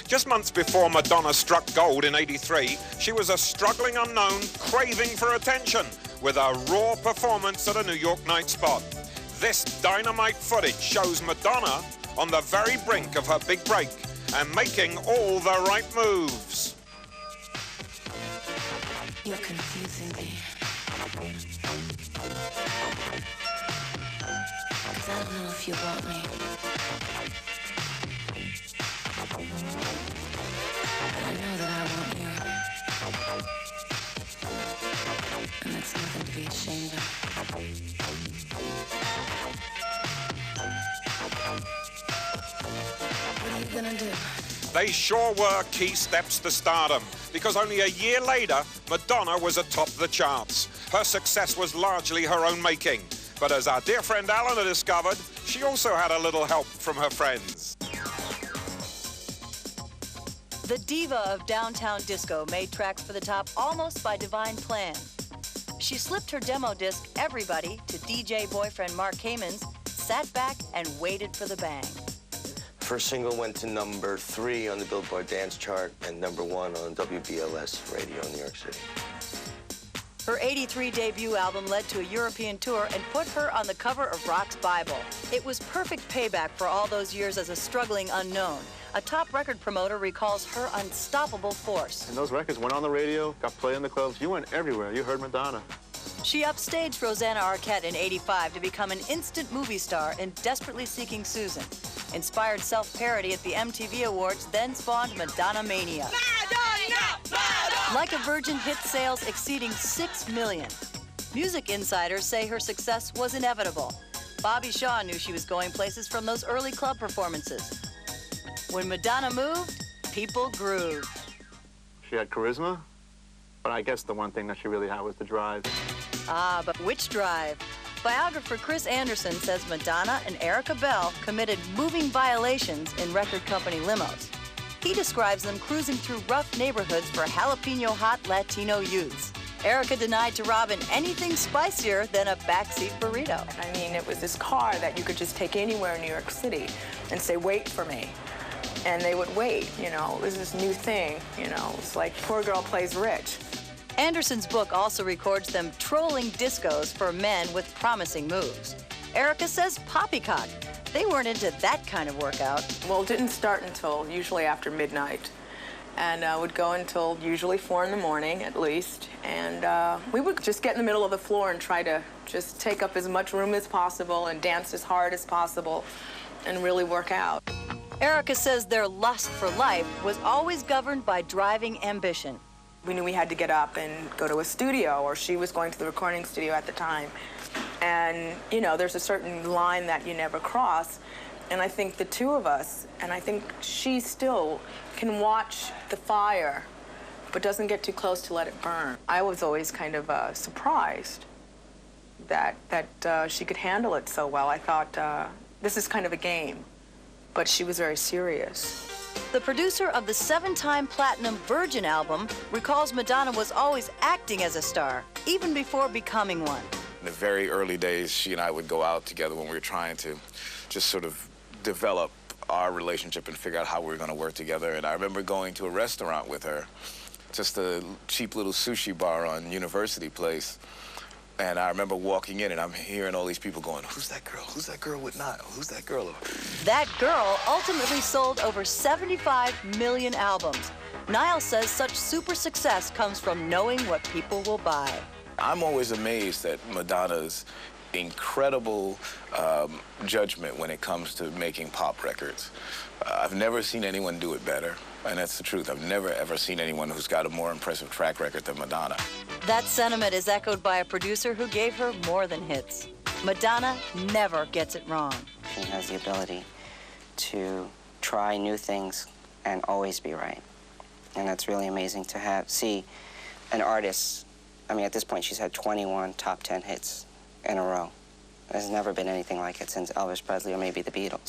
Just months before Madonna struck gold in '83, she was a struggling unknown craving for attention with a raw performance at a New York night spot. This dynamite footage shows Madonna on the very brink of her big break and making all the right moves. You're confusing me. 'Cause I don't know if you want me. But I know that I want you. And that's nothing to be ashamed of. What are you gonna do? They sure were key steps to stardom, because only a year later, Madonna was atop the charts. Her success was largely her own making. But as our dear friend Alan had discovered, she also had a little help from her friends. The diva of downtown disco made tracks for the top almost by divine plan. She slipped her demo disc, Everybody, to DJ boyfriend Mark Kamens, sat back and waited for the bang. First single went to number 3 on the Billboard Dance Chart and number 1 on WBLS radio in New York City. Her '83 debut album led to a European tour and put her on the cover of Rock's Bible. It was perfect payback for all those years as a struggling unknown. A top record promoter recalls her unstoppable force. And those records went on the radio, got played in the clubs. You went everywhere. You heard Madonna. She upstaged Rosanna Arquette in '85 to become an instant movie star in Desperately Seeking Susan. Inspired self-parody at the MTV Awards then spawned Madonna Mania. Madonna! Madonna! Like a Virgin hit sales exceeding 6 million. Music insiders say her success was inevitable. Bobby Shaw knew she was going places from those early club performances. When Madonna moved, people grooved. She had charisma, but I guess the one thing that she really had was the drive. Ah, but which drive? Biographer Chris Anderson says Madonna and Erica Bell committed moving violations in record company limos. He describes them cruising through rough neighborhoods for jalapeno-hot Latino youths. Erica denied to Robin anything spicier than a backseat burrito. I mean, it was this car that you could just take anywhere in New York City and say, wait for me. And they would wait, you know. It was this new thing, you know. It's like poor girl plays rich. Anderson's book also records them trolling discos for men with promising moves. Erica says poppycock. They weren't into that kind of workout. Well, it didn't start until usually after midnight. And would go until usually 4 in the morning, at least. And we would just get in the middle of the floor and try to just take up as much room as possible and dance as hard as possible and really work out. Erica says their lust for life was always governed by driving ambition. We knew we had to get up and go to a studio, or she was going to the recording studio at the time. And, you know, there's a certain line that you never cross. And I think the two of us, and I think she still can watch the fire, but doesn't get too close to let it burn. I was always kind of surprised that she could handle it so well. I thought, this is kind of a game. But she was very serious. The producer of the 7-time platinum Virgin album recalls Madonna was always acting as a star, even before becoming one. In the very early days, she and I would go out together when we were trying to just sort of develop our relationship and figure out how we were going to work together. And I remember going to a restaurant with her, just a cheap little sushi bar on University Place. And I remember walking in and I'm hearing all these people going, who's that girl? Who's that girl with Nile? Who's that girl? That girl ultimately sold over 75 million albums. Niall says such super success comes from knowing what people will buy. I'm always amazed at Madonna's incredible judgment when it comes to making pop records. I've never seen anyone do it better, and that's the truth. I've never, ever seen anyone who's got a more impressive track record than Madonna. That sentiment is echoed by a producer who gave her more than hits. Madonna never gets it wrong. She has the ability to try new things and always be right. And that's really amazing to see an artist. I mean, at this point, she's had 21 top 10 hits in a row. There's never been anything like it since Elvis Presley or maybe the Beatles.